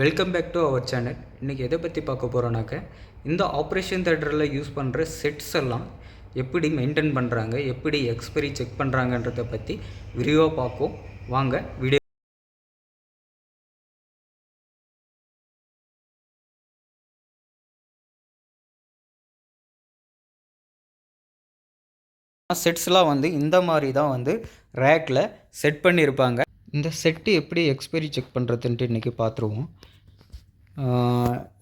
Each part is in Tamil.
Welcome back to our channel. இன்றைக்கி எதை பற்றி பார்க்க போகிறோன்னாக்க, இந்த ஆப்ரேஷன் தியேட்டரில் யூஸ் பண்ணுற செட்ஸ் எல்லாம் எப்படி மெயின்டைன் பண்ணுறாங்க, எப்படி எக்ஸ்பைரி செக் பண்ணுறாங்கன்றதை பற்றி விரிவாக பார்ப்போம். வாங்க வீடியோ. செட்ஸ்லாம் இந்த மாதிரி தான் ரேக்கில் செட் பண்ணியிருப்பாங்க. இந்த செட்டு எப்படி எக்ஸ்பைரி செக் பண்ணுறதுன்ட்டு இன்றைக்கி பார்த்துருவோம்.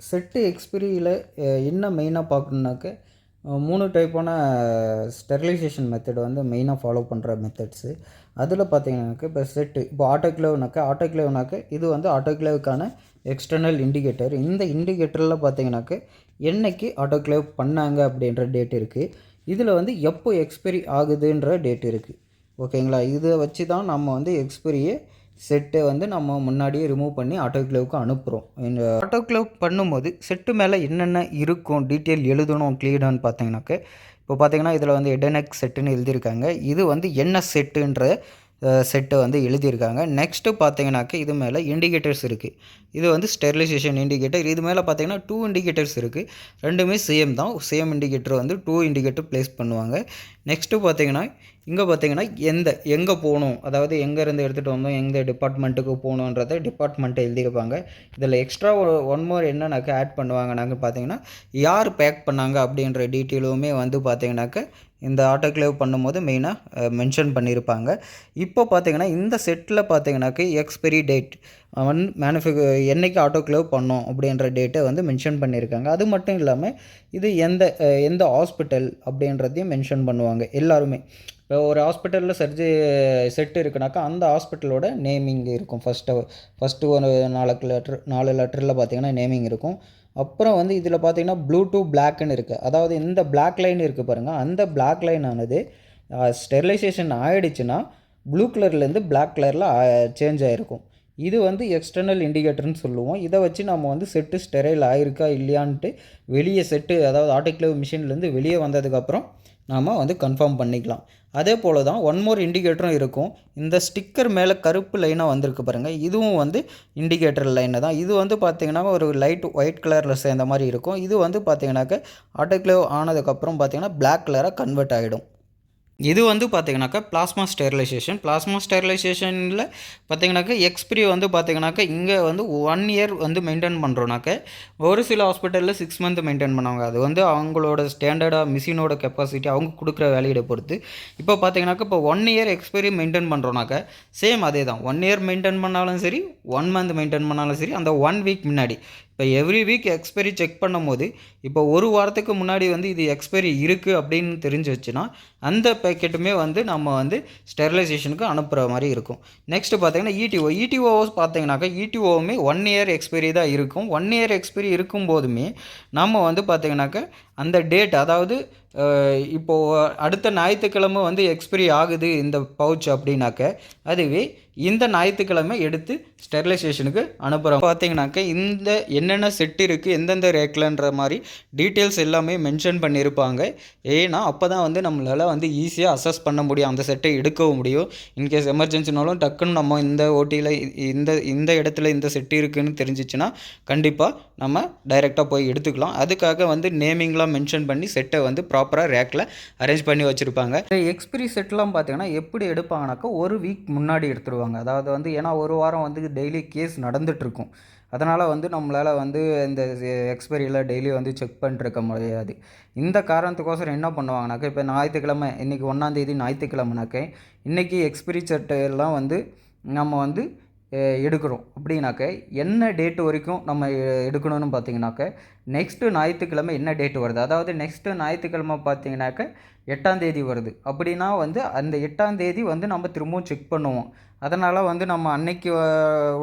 செட்டு எக்ஸ்பைரியில் என்ன மெயினாக பார்க்கணுன்னாக்க, 3 டைப்பான ஸ்டெரிலைசேஷன் மெத்தட் மெயினாக ஃபாலோ பண்ணுற மெத்தட்ஸு. அதில் பார்த்தீங்கன்னாக்க, இப்போ செட்டு இப்போ ஆட்டோக்ளேவ்னாக்க இது ஆட்டோக்ளேவுக்கான எக்ஸ்டர்னல் இண்டிகேட்டர். இந்த இண்டிகேட்டரில் பார்த்தீங்கன்னாக்க என்னைக்கு ஆட்டோக்ளேவ் பண்ணாங்க அப்படின்ற டேட் இருக்குது. இதில் எப்போ எக்ஸ்பைரி ஆகுதுன்ற டேட் இருக்குது. ஓகேங்களா? இதை வச்சு தான் நம்ம எக்ஸ்பைரியை செட்டை நம்ம முன்னாடியே ரிமூவ் பண்ணி ஆட்டோக்ளேவுக்கு அனுப்புகிறோம். இந்த ஆட்டோக்ளேவ் பண்ணும்போது செட்டு மேலே என்னென்ன இருக்கும் டீட்டெயில் எழுதணும் க்ளீனான்னு பார்த்தீங்கன்னாக்க, இப்போ பார்த்தீங்கன்னா இதில் எடனெக் செட்டுன்னு எழுதியிருக்காங்க. இது என்ன செட்டுன்ற செட்டை எழுதியிருக்காங்க. நெக்ஸ்ட்டு பார்த்தீங்கன்னாக்க இது மேலே இண்டிகேட்டர்ஸ் இருக்குது. இது ஸ்டெரிலைசேஷன் இண்டிகேட்டர். இது மேலே பார்த்தீங்கன்னா 2 இண்டிகேட்டர்ஸ் இருக்குது. ரெண்டுமே சேம் தான். சேம் இண்டிகேட்டர் 2 இண்டிகேட்டர் ப்ளேஸ் பண்ணுவாங்க. நெக்ஸ்ட்டு பார்த்தீங்கன்னா இங்கே பார்த்தீங்கன்னா எங்கே போகணும், அதாவது எங்கேருந்து எடுத்துகிட்டு வந்தோம், எந்த டிபார்ட்மெண்ட்டுக்கு போகணுன்றதை டிபார்ட்மெண்ட்டை எழுதியிருப்பாங்க. இதில் எக்ஸ்ட்ரா ஒன் மோர் என்னன்னாக்க ஆட் பண்ணுவாங்கன்னாக்க பார்த்தீங்கன்னா யார் பேக் பண்ணாங்க அப்படின்ற டீட்டெயிலுமே பார்த்தீங்கன்னாக்க இந்த ஆட்டோக்ளேவ் பண்ணும்போது மெயினாக மென்ஷன் பண்ணியிருப்பாங்க. இப்போ பார்த்தீங்கன்னா இந்த செட்டில் பார்த்தீங்கன்னாக்க எக்ஸ்பைரி டேட் என்றைக்கு ஆட்டோக்ளேவ் பண்ணோம் அப்படின்ற டேட்டை மென்ஷன் பண்ணியிருக்காங்க. அது மட்டும் இல்லாமல் இது எந்த ஹாஸ்பிட்டல் அப்படின்றதையும் மென்ஷன் பண்ணுவாங்க எல்லாருமே. இப்போ ஒரு ஹாஸ்பிட்டலில் செட்டு இருக்குனாக்கா அந்த ஹாஸ்பிட்டலோட நேமிங் இருக்கும். ஃபஸ்ட்டு ஒரு 4 லெட்டரில் பார்த்தீங்கன்னா நேமிங் இருக்கும். அப்புறம் இதில் பார்த்தீங்கன்னா ப்ளூ டு பிளாக்னு இருக்குது. அதாவது இந்த பிளாக் லைன் இருக்குது பாருங்கள், அந்த பிளாக் லைன் ஆனது ஸ்டெரிலைசேஷன் ஆகிடுச்சுன்னா ப்ளூ கலர்லேருந்து பிளாக் கலரில் சேஞ்ச் ஆகிருக்கும். இது எக்ஸ்டர்னல் இண்டிகேட்டர்னு சொல்லுவோம். இதை வச்சு நம்ம செட்டு ஸ்டெரைல் ஆகிருக்கா இல்லையான்ட்டு வெளியே அதாவது ஆட்டோக்ளேவ் மிஷின்லேருந்து வெளியே வந்ததுக்கப்புறம் நாம் கன்ஃபார்ம் பண்ணிக்கலாம். அதே போல் தான் ஒன் மோர் இண்டிகேட்டரும் இருக்கும். இந்த ஸ்டிக்கர் மேலே கருப்பு லைனாக வந்திருக்கு பாருங்கள், இதுவும் இண்டிகேட்டர் லைனை தான். இது பார்த்திங்கன்னா ஒரு லைட் ஒயிட் கலரில் சேர்ந்த மாதிரி இருக்கும். இது பார்த்திங்கனாக்க ஆட்டோக்ளேவ் ஆனதுக்கப்புறம் பார்த்திங்கன்னா பிளாக் கலராக கன்வெர்ட் ஆகிடும். இது பார்த்திங்கனாக்கா பிளாஸ்மா ஸ்டெரிலைசேஷனில் பார்த்திங்கனாக்கா எக்ஸ்பைரி பார்த்திங்கனாக்கா இங்கே 1 இயர் மெயின்டைன் பண்ணுறோன்னாக்க, ஒரு சில ஹாஸ்பிட்டலில் 6 மந்த் மெயின்டைன் பண்ணுவாங்க. அது அவங்களோட ஸ்டாண்டர்டாக மிஷினோட கெப்பாசிட்டி அவங்க கொடுக்குற வேலையை பொறுத்து. இப்போ பார்த்திங்கனாக்கா இப்போ 1 இயர் எக்ஸ்பைரி மெயின்டைன் பண்ணுறோன்னாக்க சேம் அதே தான். 1 இயர் மெயின்டைன் பண்ணாலும் சரி, 1 மந்த் மெயின்டைன் பண்ணாலும் சரி, அந்த 1 வீக் முன்னாடி இப்போ எவ்ரி வீக் எக்ஸ்பைரி செக் பண்ணும்போது இப்போ ஒரு வாரத்துக்கு முன்னாடி இது எக்ஸ்பைரி இருக்குது அப்படின்னு தெரிஞ்சு வச்சுன்னா அந்த பேக்கெட்டுமே நம்ம ஸ்டெரிலைசேஷனுக்கு அனுப்புகிற மாதிரி இருக்கும். நெக்ஸ்ட்டு பார்த்தீங்கன்னா இடிஓ பார்த்தீங்கன்னாக்கா இடிஓவுமே 1 இயர் எக்ஸ்பைரி தான் இருக்கும். 1 இயர் எக்ஸ்பைரி இருக்கும்போதுமே நம்ம பார்த்தீங்கன்னாக்கா அந்த டேட், அதாவது இப்போது அடுத்த ஞாயிற்றுக்கிழமை எக்ஸ்பைரி ஆகுது இந்த பவுச் அப்படின்னாக்க, அதுவே இந்த ஞாயிற்றுக்கிழமை எடுத்து ஸ்டெரிலைசேஷனுக்கு அனுப்புகிறோம். பார்த்தீங்கன்னாக்க இந்த என்னென்ன செட் இருக்குது, எந்தெந்த ரேக்கில்ன்ற மாதிரி டீட்டெயில்ஸ் எல்லாமே மென்ஷன் பண்ணியிருப்பாங்க. ஏன்னா அப்போ தான் நம்மளால் ஈஸியாக அசஸ் பண்ண முடியும், அந்த செட்டை எடுக்கவும் முடியும். இன்கேஸ் எமர்ஜென்சினாலும் டக்குன்னு நம்ம இந்த ஓட்டியில் இந்த இடத்துல இந்த செட்டு இருக்குதுன்னு தெரிஞ்சிச்சுன்னா கண்டிப்பாக நம்ம டைரெக்டாக போய் எடுத்துக்கலாம். அதுக்காக நேமிங்லாம் மென்ஷன் பண்ணி செட்டை ப்ராப்பராக ரேக்கில் அரேஞ்ச் பண்ணி வச்சுருப்பாங்க. எக்ஸ்பைரி செட்லாம் பார்த்தீங்கன்னா எப்படி எடுப்பாங்கனாக்கா ஒரு வீக் முன்னாடி எடுத்துருவாங்க. அதாவது ஏன்னா ஒரு வாரம் டெய்லி கேஸ் நடந்துகிட்ருக்கும். அதனால் நம்மளால் இந்த எக்ஸ்பைரியில் டெய்லி செக் பண்ணிருக்க முடியாது. இந்த காரணத்துக்கோசரம் என்ன பண்ணுவாங்கனாக்கா, இப்போ ஞாயிற்றுக்கிழமை இன்றைக்கி 1ஆம் தேதி ஞாயிற்றுக்கிழமைனாக்க இன்றைக்கி எக்ஸ்பைரி செட்டெல்லாம் நம்ம எடுக்கிறோம் அப்படின்னாக்க என்ன டேட்டு வரைக்கும் நம்ம எடுக்கணும்னு பார்த்தீங்கன்னாக்க, நெக்ஸ்ட்டு ஞாயிற்றுக்கிழமை என்ன டேட்டு வருது, அதாவது நெக்ஸ்ட்டு ஞாயிற்றுக்கிழமை பார்த்தீங்கன்னாக்க 8ஆம் தேதி வருது அப்படின்னா அந்த 8ஆம் தேதி நம்ம திரும்பவும் செக் பண்ணுவோம். அதனால் நம்ம அன்னைக்கு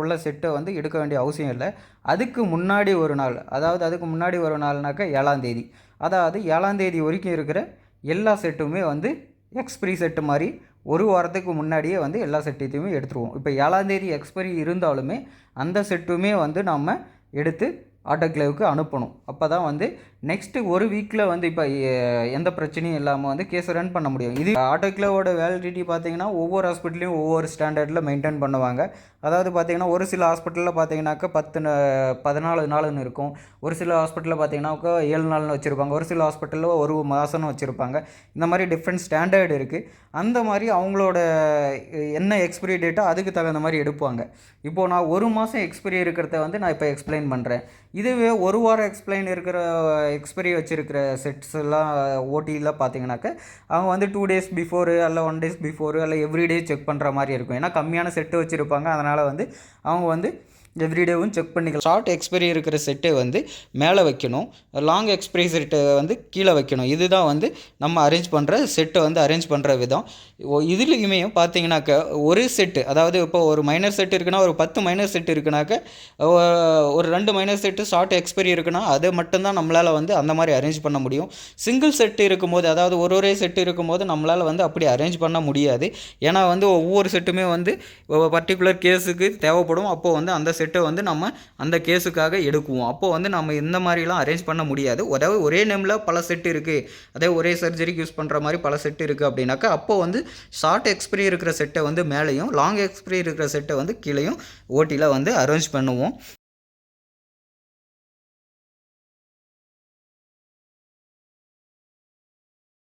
உள்ள செட்டை எடுக்க வேண்டிய அவசியம் இல்லை. அதுக்கு முன்னாடி ஒரு நாள், அதாவது அதுக்கு முன்னாடி ஒரு நாள்னாக்கா 7ஆம் தேதி, அதாவது 7ஆம் தேதி வரைக்கும் இருக்கிற எல்லா செட்டுமே எக்ஸ்பைரி செட்டு மாதிரி ஒரு வாரத்துக்கு முன்னாடியே எல்லா செட்டையுமே எடுத்துருவோம். இப்போ 7ஆம் தேதி எக்ஸ்பைரி இருந்தாலுமே அந்த செட்டுமே நம்ம எடுத்து ஆட்டோக்ளேவுக்கு அனுப்பணும். அப்போ தான் நெக்ஸ்ட்டு ஒரு வீக்கில் வந்து இப்போ எந்த பிரச்சனையும் இல்லாமல் வந்து கேஸை ரன் பண்ண முடியும். இது ஆட்டோக்ளேவோட வேலிடிட்டி பார்த்தீங்கன்னா ஒவ்வொரு ஹாஸ்பிட்டல்லையும் ஒவ்வொரு ஸ்டாண்டர்டில் மெயின்டைன் பண்ணுவாங்க. அதாவது பார்த்தீங்கன்னா ஒரு சில ஹாஸ்பிட்டலில் பார்த்தீங்கன்னாக்கா 14 நாளுன்னு இருக்கும். ஒரு சில ஹாஸ்பிட்டலில் பார்த்தீங்கன்னாக்கா 7 நாள்னு வச்சுருப்பாங்க. ஒரு சில ஹாஸ்பிட்டலில் 1 மாதம்னு வச்சுருப்பாங்க. இந்த மாதிரி டிஃப்ரெண்ட் ஸ்டாண்டர்டு இருக்குது. அந்த மாதிரி அவங்களோட என்ன எக்ஸ்பிரி டேட்டோ அதுக்கு தகுந்த மாதிரி எடுப்பாங்க. இப்போது நான் 1 மாதம் எக்ஸ்பிரி இருக்கிறத வந்து நான் இப்போ எக்ஸ்பிளைன் பண்ணுறேன். இதுவே 1 வாரம் எக்ஸ்பிரி வச்சுருக்கிற செட்ஸ் எல்லாம் ஓடியில் பார்த்தீங்கன்னாக்க அவங்க வந்து 2 டேஸ் பிஃபோரு அல்ல 1 டேஸ் பிஃபோரு அல்ல எவ்ரிடே செக் பண்ணுற மாதிரி இருக்கும். ஏன்னா கம்மியான செட்டு வச்சுருப்பாங்க. அதனால் வந்து அவங்க வந்து எவ்ரிடேவும் செக் பண்ணிக்கலாம். ஷார்ட் எக்ஸ்பைரி இருக்கிற செட்டை வந்து மேலே வைக்கணும், லாங் எக்ஸ்பைரி செட்டை வந்து கீழே வைக்கணும். இதுதான் வந்து நம்ம அரேஞ்ச் பண்ணுற செட்டை வந்து அரேஞ்ச் பண்ணுற விதம். இதுலேயுமே பார்த்தீங்கன்னாக்க ஒரு செட்டு, அதாவது இப்போ ஒரு மைனர் செட் இருக்குன்னா ஒரு 10 மைனர் செட் இருக்குனாக்க ஒரு 2 மைனர் செட்டு ஷார்ட் எக்ஸ்பைரி இருக்குன்னா அதை மட்டும்தான் நம்மளால் வந்து அந்த மாதிரி அரேஞ்ச் பண்ண முடியும். சிங்கிள் செட்டு இருக்கும்போது, அதாவது ஒரே செட்டு இருக்கும்போது நம்மளால் வந்து அப்படி அரேஞ்ச் பண்ண முடியாது. ஏன்னா வந்து ஒவ்வொரு செட்டுமே வந்து பர்டிகுலர் கேஸுக்கு தேவைப்படும். அப்போது வந்து அந்த செட்டை வந்து நம்ம அந்த கேஸுக்காக எடுக்குவோம். அப்போது வந்து நம்ம இந்த மாதிரிலாம் அரேஞ்ச் பண்ண முடியாது. அதாவது ஒரே நேமில் பல செட்டு இருக்குது, அதே ஒரே சர்ஜரிக்கு யூஸ் பண்ணுற மாதிரி பல செட்டு இருக்குது அப்படின்னாக்கா அப்போது வந்து ஷார்ட் எக்ஸ்பிரி இருக்கிற செட்டை வந்து மேலேயும் லாங் எக்ஸ்பிரி இருக்கிற செட்டை வந்து கீழேயும் ஓட்டியில் வந்து அரேஞ்ச் பண்ணுவோம்.